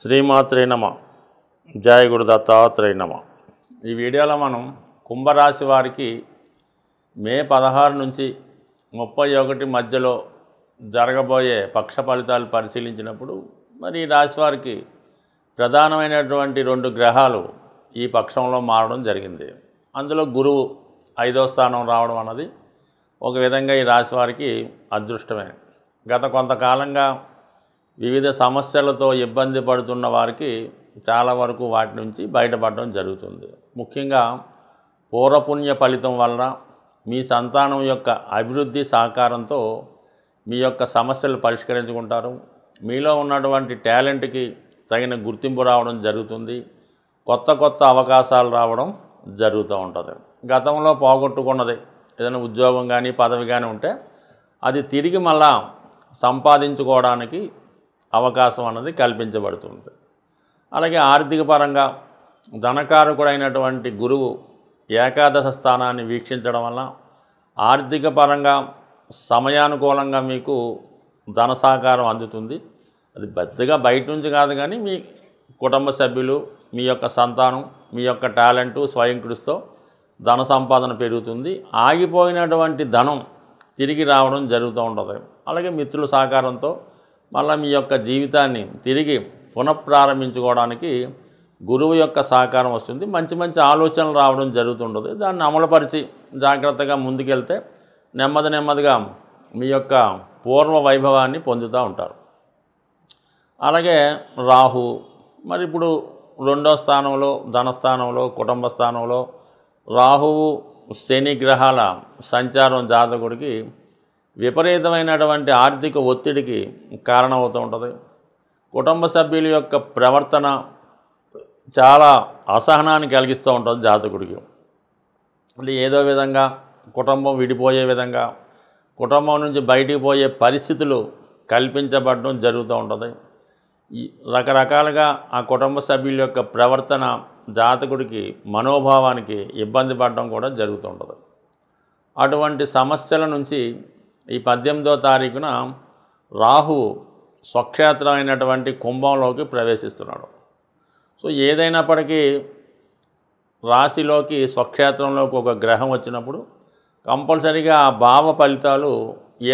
శ్రీమాత్రే నమ. జయ గురు దత్తాత్రేయ నమ. ఈ వీడియోలో మనం కుంభరాశి వారికి మే 16 నుంచి 31 మధ్యలో జరగబోయే పక్ష ఫలితాలు పరిశీలించినప్పుడు మరి ఈ రాశి వారికి ప్రధానమైనటువంటి 2 గ్రహాలు ఈ పక్షంలో మారడం జరిగింది. అందులో గురువు 5వ స్థానం రావడం అన్నది ఒక విధంగా ఈ రాశి వారికి అదృష్టమే. గత కొంతకాలంగా వివిధ సమస్యలతో ఇబ్బంది పడుతున్న వారికి చాలా వరకు వాటి నుంచి బయటపడడం జరుగుతుంది. ముఖ్యంగా పూర్వపుణ్య ఫలితం వలన మీ సంతానం యొక్క అభివృద్ధి సహకారంతో మీ యొక్క సమస్యలు పరిష్కరించుకుంటారు. మీలో ఉన్నటువంటి టాలెంట్కి తగిన గుర్తింపు రావడం జరుగుతుంది. కొత్త అవకాశాలు రావడం జరుగుతూ ఉంటుంది. గతంలో పోగొట్టుకున్నది ఏదైనా ఉద్యోగం కానీ పదవి కానీ ఉంటే అది తిరిగి మళ్ళా సంపాదించుకోవడానికి అవకాశం అన్నది కల్పించబడుతుంది. అలాగే ఆర్థిక పరంగా ధనకారకుడైనటువంటి గురువు ఏకాదశ స్థానాన్ని వీక్షించడం వల్ల ఆర్థిక పరంగా సమయానుకూలంగా మీకు ధన సహకారం అందుతుంది. అది పెద్దగా బయట నుంచి కాదు కానీ మీ కుటుంబ సభ్యులు, మీ యొక్క సంతానం, మీ యొక్క టాలెంటు, స్వయం కృషితో ధన సంపాదన పెరుగుతుంది. ఆగిపోయినటువంటి ధనం తిరిగి రావడం జరుగుతూ ఉంటుంది. అలాగే మిత్రుల సహకారంతో మళ్ళీ మీ యొక్క జీవితాన్ని తిరిగి పునఃప్రారంభించుకోవడానికి గురువు యొక్క సహకారం వస్తుంది. మంచి ఆలోచనలు రావడం జరుగుతుంటుంది. దాన్ని అమలుపరిచి జాగ్రత్తగా ముందుకెళ్తే నెమ్మదిగా మీ యొక్క పూర్వ వైభవాన్ని పొందుతూ ఉంటారు. అలాగే రాహు మరి ఇప్పుడు 2వ స్థానంలో ధనస్థానంలో కుటుంబ స్థానంలో రాహువు శని గ్రహాల సంచారం జాతకుడికి విపరీతమైనటువంటి ఆర్థిక ఒత్తిడికి కారణమవుతూ ఉంటుంది. కుటుంబ సభ్యుల యొక్క ప్రవర్తన చాలా అసహనాన్ని కలిగిస్తూ ఉంటుంది జాతకుడికి. అంటే ఏదో విధంగా కుటుంబం విడిపోయే విధంగా కుటుంబం నుంచి బయటికి పోయే పరిస్థితులు కల్పించబడడం జరుగుతూ ఉంటుంది. రకరకాలుగా ఆ కుటుంబ సభ్యుల యొక్క ప్రవర్తన జాతకుడికి మనోభావానికి ఇబ్బంది పడడం కూడా జరుగుతూ ఉంటుంది. అటువంటి సమస్యల నుంచి ఈ 18వ తారీఖున రాహు స్వక్షేత్రమైనటువంటి కుంభంలోకి ప్రవేశిస్తున్నాడు. సో ఏదైనప్పటికీ రాశిలోకి స్వక్షేత్రంలోకి ఒక గ్రహం వచ్చినప్పుడు కంపల్సరీగా ఆ భావ ఫలితాలు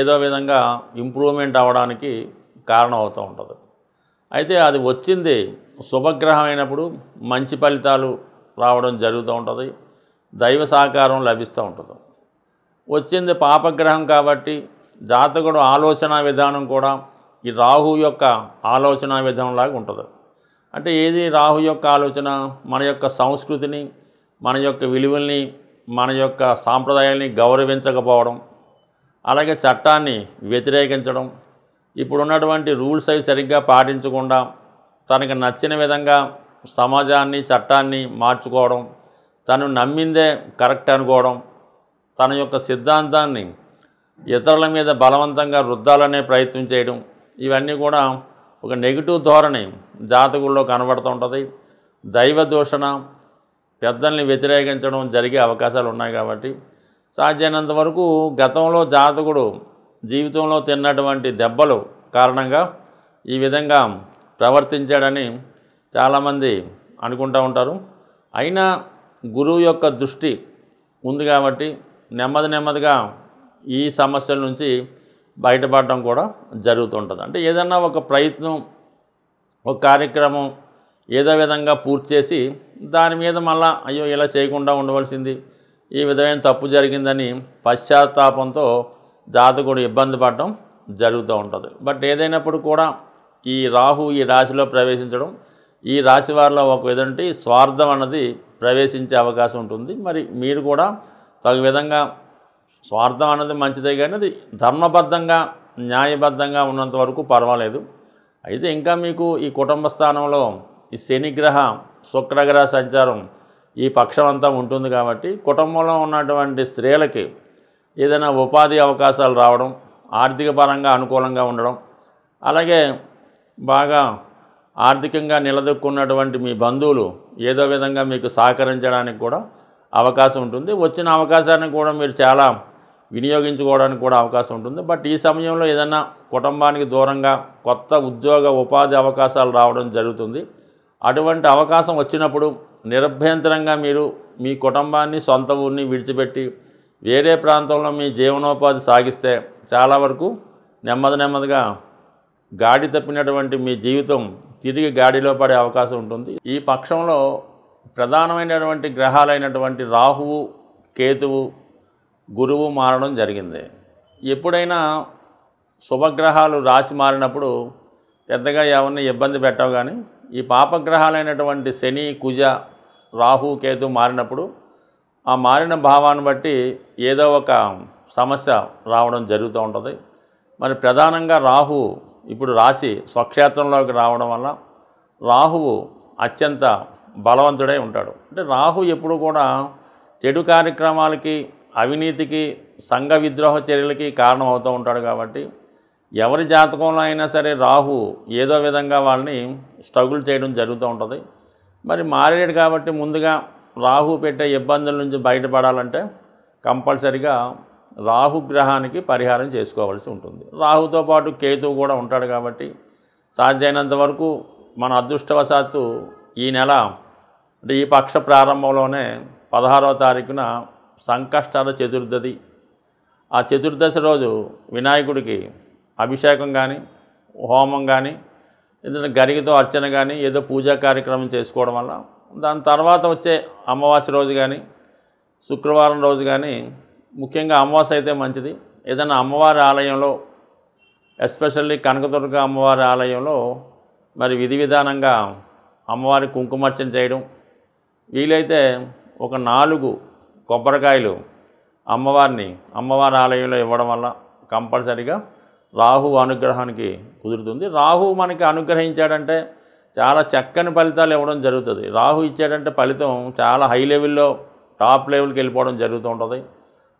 ఏదో విధంగా ఇంప్రూవ్మెంట్ అవ్వడానికి కారణం అవుతూ ఉంటుంది. అయితే అది వచ్చింది శుభగ్రహం అయినప్పుడు మంచి ఫలితాలు రావడం జరుగుతూ ఉంటుంది. దైవ సహకారం లభిస్తూ ఉంటుంది. వచ్చింది పాపగ్రహం కాబట్టి జాతకుడు ఆలోచన విధానం కూడా ఈ రాహు యొక్క ఆలోచన విధానంలాగా ఉంటుంది. అంటే ఏది రాహు యొక్క ఆలోచన? మన యొక్క సంస్కృతిని, మన యొక్క విలువల్ని, మన యొక్క సాంప్రదాయాల్ని గౌరవించకపోవడం, అలాగే చట్టాన్ని వ్యతిరేకించడం, ఇప్పుడున్నటువంటి రూల్స్ అవి సరిగ్గా పాటించకుండా తనకు నచ్చిన విధంగా సమాజాన్ని చట్టాన్ని మార్చుకోవడం, తను నమ్మిందే కరెక్ట్ అనుకోవడం, తన యొక్క సిద్ధాంతాన్ని ఇతరుల మీద బలవంతంగా రుద్దాలనే ప్రయత్నం చేయడం, ఇవన్నీ కూడా ఒక నెగిటివ్ ధోరణి జాతకుల్లో కనబడుతూ ఉంటుంది. దైవ దూషణ, పెద్దల్ని వ్యతిరేకించడం జరిగే అవకాశాలు ఉన్నాయి. కాబట్టి సాధ్యమైనంత వరకు గతంలో జాతకుడు జీవితంలో తిన్నటువంటి దెబ్బలు కారణంగా ఈ విధంగా ప్రవర్తించాడని చాలామంది అనుకుంటూ ఉంటారు. అయినా గురువు యొక్క దృష్టి ఉంది కాబట్టి నెమ్మదిగా ఈ సమస్యల నుంచి బయటపడడం కూడా జరుగుతుంటుంది. అంటే ఏదన్నా ఒక ప్రయత్నం, ఒక కార్యక్రమం ఏదో విధంగా పూర్తి చేసి దాని మీద మళ్ళా అయ్యో ఇలా చేయకుండా ఉండవలసింది, ఈ విధమైన తప్పు జరిగిందని పశ్చాత్తాపంతో జాతకుడు ఇబ్బంది పడడం జరుగుతూ ఉంటుంది. బట్ ఏదైనప్పుడు కూడా ఈ రాహు ఈ రాశిలో ప్రవేశించడం ఈ రాశి వారిలో ఒక విధంగా స్వార్థం అన్నది ప్రవేశించే అవకాశం ఉంటుంది. మరి మీరు కూడా తగు విధంగా స్వార్థం అన్నది మంచిదే కానీ అది ధర్మబద్ధంగా న్యాయబద్ధంగా ఉన్నంత వరకు పర్వాలేదు. అయితే ఇంకా మీకు ఈ కుటుంబ స్థానంలో ఈ శనిగ్రహ శుక్రగ్రహ సంచారం ఈ పక్షం అంతా ఉంటుంది కాబట్టి కుటుంబంలో ఉన్నటువంటి స్త్రీలకి ఏదైనా ఉపాధి అవకాశాలు రావడం, ఆర్థిక పరంగా అనుకూలంగా ఉండడం, అలాగే బాగా ఆర్థికంగా నిలదొక్కున్నటువంటి మీ బంధువులు ఏదో విధంగా మీకు సహకరించడానికి కూడా అవకాశం ఉంటుంది. వచ్చిన అవకాశాన్ని కూడా మీరు చాలా వినియోగించుకోవడానికి కూడా అవకాశం ఉంటుంది. బట్ ఈ సమయంలో ఏదైనా కుటుంబానికి దూరంగా కొత్త ఉద్యోగ ఉపాధి అవకాశాలు రావడం జరుగుతుంది. అటువంటి అవకాశం వచ్చినప్పుడు నిరభ్యంతరంగా మీరు మీ కుటుంబాన్ని, సొంత ఊరిని విడిచిపెట్టి వేరే ప్రాంతంలో మీ జీవనోపాధి సాగిస్తే చాలా వరకు నెమ్మదిగా గాడి తప్పినటువంటి మీ జీవితం తిరిగి గాడిలో పడే అవకాశం ఉంటుంది. ఈ పక్షంలో ప్రధానమైనటువంటి గ్రహాలైనటువంటి రాహువు, కేతువు, గురువు మారడం జరిగింది. ఎప్పుడైనా శుభగ్రహాలు రాశి మారినప్పుడు పెద్దగా ఎవరిని ఇబ్బంది పెట్టవు, కానీ ఈ పాపగ్రహాలైనటువంటి శని, కుజ, రాహు, కేతు మారినప్పుడు ఆ మారిన భావాన్ని బట్టి ఏదో ఒక సమస్య రావడం జరుగుతూ ఉంటుంది. మరి ప్రధానంగా రాహు ఇప్పుడు రాశి స్వక్షేత్రంలోకి రావడం వల్ల రాహువు అత్యంత బలవంతుడై ఉంటాడు. అంటే రాహు ఎప్పుడు కూడా చెడు కార్యక్రమాలకి, అవినీతికి, సంఘ విద్రోహ చర్యలకి కారణం అవుతూ ఉంటాడు. కాబట్టి ఎవరి జాతకంలో అయినా సరే రాహు ఏదో విధంగా వాళ్ళని స్ట్రగుల్ చేయడం జరుగుతూ ఉంటుంది. మరి మారేడు కాబట్టి ముందుగా రాహు పెట్టే ఇబ్బందుల నుంచి బయటపడాలంటే కంపల్సరిగా రాహుగ్రహానికి పరిహారం చేసుకోవాల్సి ఉంటుంది. రాహుతో పాటు కేతువు కూడా ఉంటాడు కాబట్టి సాధ్యమైనంత వరకు మన అదృష్టవశాత్తు ఈ నెల అంటే ఈ పక్ష ప్రారంభంలోనే 16వ తారీఖున సంకష్టహర చతుర్దశి. ఆ చతుర్దశి రోజు వినాయకుడికి అభిషేకం కానీ, హోమం కానీ, ఏదైనా గరికతో అర్చన కానీ ఏదో పూజా కార్యక్రమం చేసుకోవడం వల్ల దాని తర్వాత వచ్చే అమావాస్య రోజు కానీ, శుక్రవారం రోజు కానీ, ముఖ్యంగా అమావాస్య అయితే మంచిది, ఏదైనా అమ్మవారి ఆలయంలో ఎస్పెషల్లీ కనకదుర్గ అమ్మవారి ఆలయంలో మరి విధి విధానంగా అమ్మవారి కుంకుమార్చన చేయడం, వీలైతే ఒక 4 కొబ్బరికాయలు అమ్మవారి ఆలయంలో ఇవ్వడం వల్ల కంపల్సరిగా రాహు అనుగ్రహానికి కుదురుతుంది. రాహు మనకి అనుగ్రహించాడంటే చాలా చక్కని ఫలితాలు ఇవ్వడం జరుగుతుంది. రాహు ఇచ్చాడంటే ఫలితం చాలా హై లెవెల్లో, టాప్ లెవెల్కి వెళ్ళిపోవడం జరుగుతూ ఉంటుంది.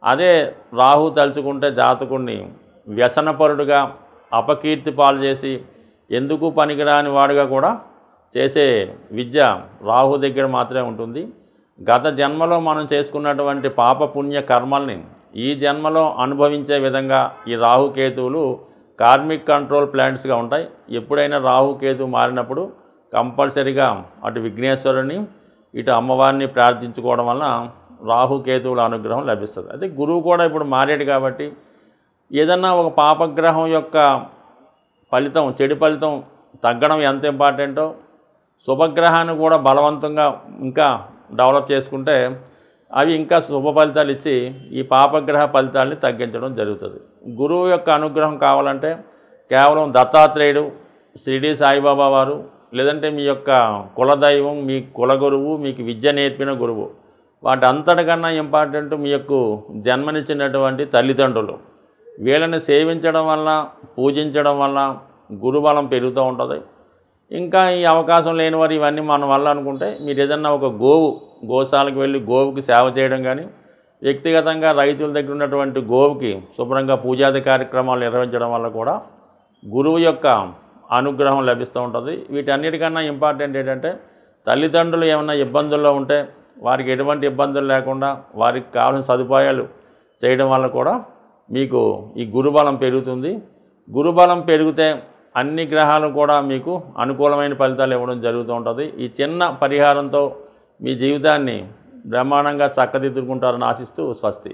అదే రాహు తలుచుకుంటే జాతకుడిని వ్యసనపరుడుగా, అపకీర్తి పాలు చేసి ఎందుకు పనికిరాని వాడుగా కూడా చేసే విద్య రాహు దగ్గర మాత్రమే ఉంటుంది. గత జన్మలో మనం చేసుకున్నటువంటి పాపపుణ్య కర్మల్ని ఈ జన్మలో అనుభవించే విధంగా ఈ రాహుకేతువులు కార్మిక్ కంట్రోల్ ప్లాంట్స్గా ఉంటాయి. ఎప్పుడైనా రాహుకేతు మారినప్పుడు కంపల్సరిగా అటు విఘ్నేశ్వరుని, ఇటు అమ్మవారిని ప్రార్థించుకోవడం వలన రాహుకేతువుల అనుగ్రహం లభిస్తుంది. అదే గురువు కూడా ఇప్పుడు మారాడు కాబట్టి ఏదన్నా ఒక పాపగ్రహం యొక్క ఫలితం, చెడు ఫలితం తగ్గడం ఎంత ఇంపార్టెంటో శుభగ్రహాన్ని కూడా బలవంతంగా ఇంకా డెవలప్ చేసుకుంటే అవి ఇంకా శుభ ఫలితాలు ఇచ్చి ఈ పాపగ్రహ ఫలితాలని తగ్గించడం జరుగుతుంది. గురువు యొక్క అనుగ్రహం కావాలంటే కేవలం దత్తాత్రేయుడు, షిరిడి సాయిబాబా వారు, లేదంటే మీ యొక్క కులదైవం, మీ కులగురువు, మీకు విద్య నేర్పిన గురువు, వాటి అంతటికన్నా ఇంపార్టెంట్ మీ యొక్క జన్మనిచ్చినటువంటి తల్లిదండ్రులు. వీళ్ళని సేవించడం వల్ల, పూజించడం వల్ల గురుబలం పెరుగుతూ ఉంటుంది. ఇంకా ఈ అవకాశం లేని వారు ఇవన్నీ మన వల్ల అనుకుంటే మీరు ఏదన్నా ఒక గోశాలకు వెళ్ళి గోవుకి సేవ చేయడం కానీ, వ్యక్తిగతంగా రైతుల దగ్గర ఉన్నటువంటి గోవుకి శుభ్రంగా పూజాది కార్యక్రమాలు నిర్వహించడం వల్ల కూడా గురువు యొక్క అనుగ్రహం లభిస్తూ ఉంటుంది. వీటన్నిటికన్నా ఇంపార్టెంట్ ఏంటంటే తల్లిదండ్రులు ఏమైనా ఇబ్బందుల్లో ఉంటే వారికి ఎటువంటి ఇబ్బందులు లేకుండా వారికి కావాల్సిన సదుపాయాలు చేయడం వల్ల కూడా మీకు ఈ గురుబలం పెరుగుతుంది. గురుబలం పెరిగితే అన్ని గ్రహాలు కూడా మీకు అనుకూలమైన ఫలితాలు ఇవ్వడం జరుగుతూ ఉంటుంది. ఈ చిన్న పరిహారంతో మీ జీవితాన్ని బ్రహ్మాండంగా చక్కదిద్దుకుంటారని ఆశిస్తూ స్వస్తి.